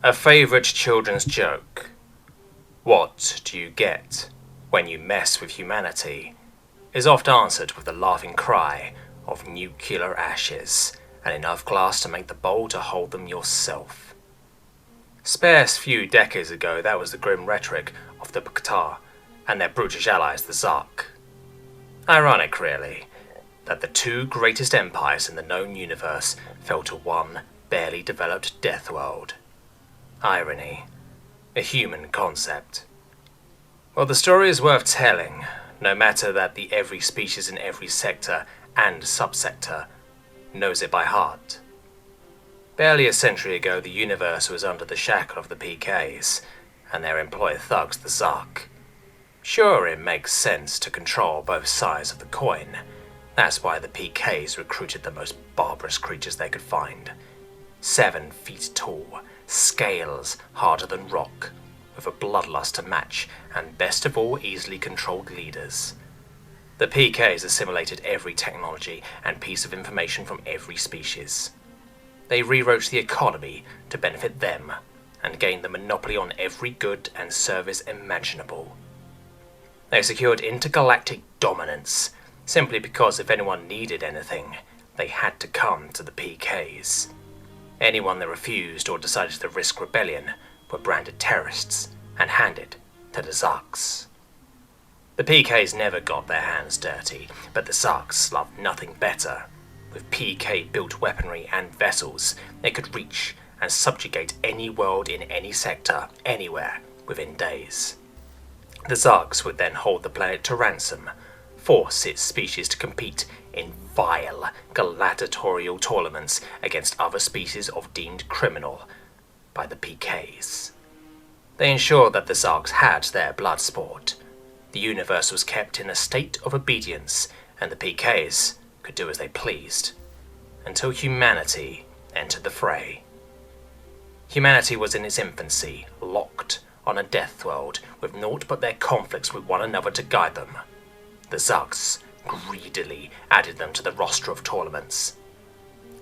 A favourite children's joke. What do you get when you mess with humanity is oft answered with the laughing cry of nuclear ashes and enough glass to make the bowl to hold them yourself. Sparse few decades ago that was the grim rhetoric of the B'ktar and their brutish allies the Zark. Ironic, really, that the two greatest empires in the known universe fell to one barely developed death world. Irony, a human concept. Well, the story is worth telling, no matter that the every species in every sector and subsector knows it by heart. Barely a century ago, the universe was under the shackle of the PKs and their employer thugs, the Zark. Sure, it makes sense to control both sides of the coin. That's why the PKs recruited the most barbarous creatures they could find. 7 feet tall, scales harder than rock, with a bloodlust to match, and best of all, easily controlled leaders. The PKs assimilated every technology and piece of information from every species. They rewrote the economy to benefit them, and gained the monopoly on every good and service imaginable. They secured intergalactic dominance, simply because if anyone needed anything, they had to come to the PKs. Anyone that refused or decided to risk rebellion were branded terrorists and handed to the Zarks. The PKs never got their hands dirty, but the Zarks loved nothing better. With PK-built weaponry and vessels, they could reach and subjugate any world in any sector, anywhere, within days. The Zarks would then hold the planet to ransom, force its species to compete in vile, gladiatorial tournaments against other species of deemed criminal by the PKs. They ensured that the Zarks had their blood sport. The universe was kept in a state of obedience, and the PKs could do as they pleased, until humanity entered the fray. Humanity was in its infancy, locked on a death world, with naught but their conflicts with one another to guide them. The Zarks greedily added them to the roster of tournaments.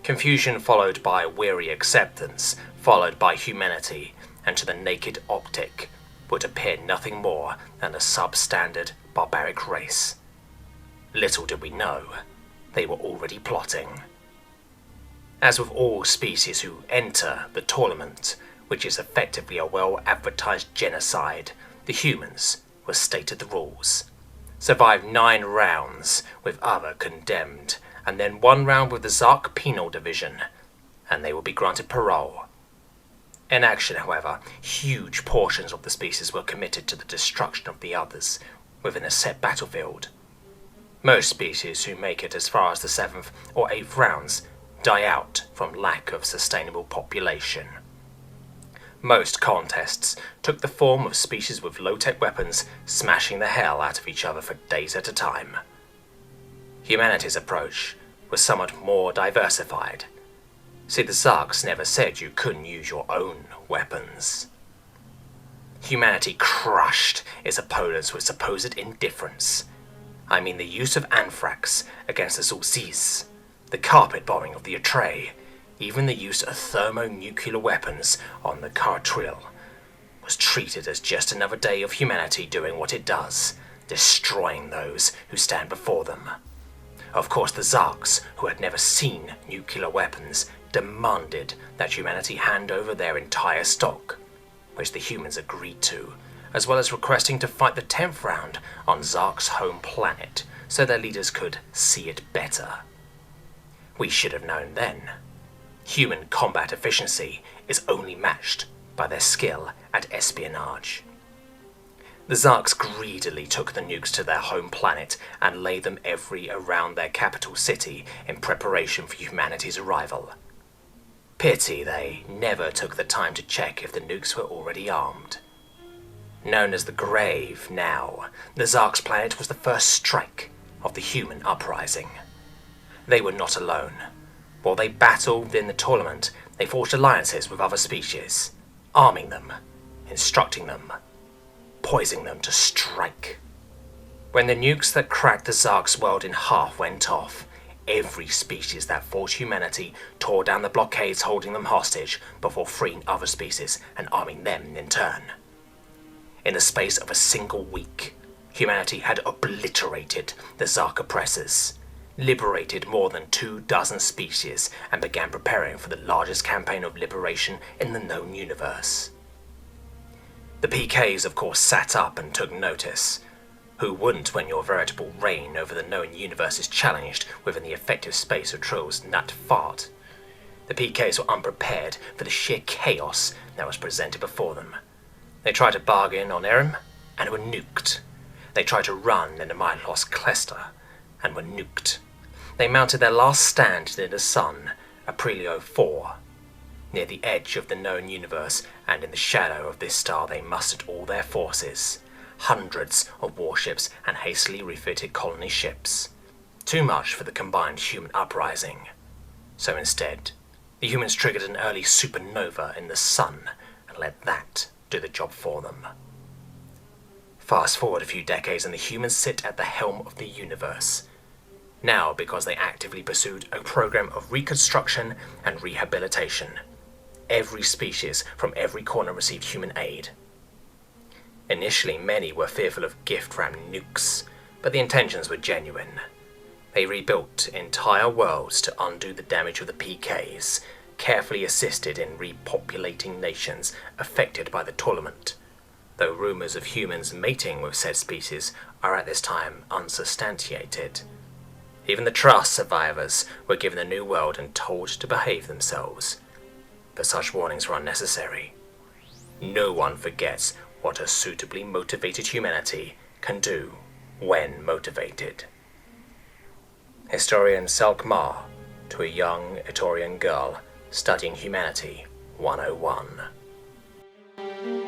Confusion followed by weary acceptance, followed by humanity, and to the naked optic would appear nothing more than a substandard barbaric race. Little did we know, they were already plotting. As with all species who enter the tournament, which is effectively a well-advertised genocide, the humans were stated the rules. Survive 9 rounds with other condemned, and then 1 round with the Zark Penal Division, and they will be granted parole. In action, however, huge portions of the species were committed to the destruction of the others within a set battlefield. Most species who make it as far as the 7th or 8th rounds die out from lack of sustainable population. Most contests took the form of species with low-tech weapons smashing the hell out of each other for days at a time. Humanity's approach was somewhat more diversified. See, the Zarks never said you couldn't use your own weapons. Humanity crushed its opponents with supposed indifference. I mean the use of anthrax against the Zul'Zis, the carpet bombing of the Atreyu, even the use of thermonuclear weapons on the Cartril was treated as just another day of humanity doing what it does, destroying those who stand before them. Of course, the Zarks, who had never seen nuclear weapons, demanded that humanity hand over their entire stock, which the humans agreed to, as well as requesting to fight the 10th round on Zark's home planet so their leaders could see it better. We should have known then. Human combat efficiency is only matched by their skill at espionage. The Zarks greedily took the nukes to their home planet and laid them every around their capital city in preparation for humanity's arrival. Pity they never took the time to check if the nukes were already armed. Known as the Grave now, the Zark's planet was the first strike of the human uprising. They were not alone. While they battled in the tournament, they forged alliances with other species, arming them, instructing them, poising them to strike. When the nukes that cracked the Zark's world in half went off, every species that fought humanity tore down the blockades holding them hostage before freeing other species and arming them in turn. In the space of a single week, humanity had obliterated the Zark oppressors, liberated more than 24 species, and began preparing for the largest campaign of liberation in the known universe. The PKs, of course, sat up and took notice. Who wouldn't when your veritable reign over the known universe is challenged within the effective space of Trill's nut fart? The PKs were unprepared for the sheer chaos that was presented before them. They tried to bargain on Erim, and were nuked. They tried to run in the Mylos cluster, and were nuked. They mounted their last stand near the sun, Aprilio 4. Near the edge of the known universe, and in the shadow of this star they mustered all their forces. Hundreds of warships and hastily refitted colony ships. Too much for the combined human uprising. So instead, the humans triggered an early supernova in the sun and let that do the job for them. Fast forward a few decades and the humans sit at the helm of the universe. Now because they actively pursued a program of reconstruction and rehabilitation. Every species from every corner received human aid. Initially, many were fearful of gift-wrapped nukes, but the intentions were genuine. They rebuilt entire worlds to undo the damage of the PKs, carefully assisted in repopulating nations affected by the tournament, though rumours of humans mating with said species are at this time unsubstantiated. Even the Trust survivors were given a new world and told to behave themselves, but such warnings were unnecessary. No one forgets what a suitably motivated humanity can do when motivated. Historian Salk Ma to a young Etorian girl studying Humanity 101.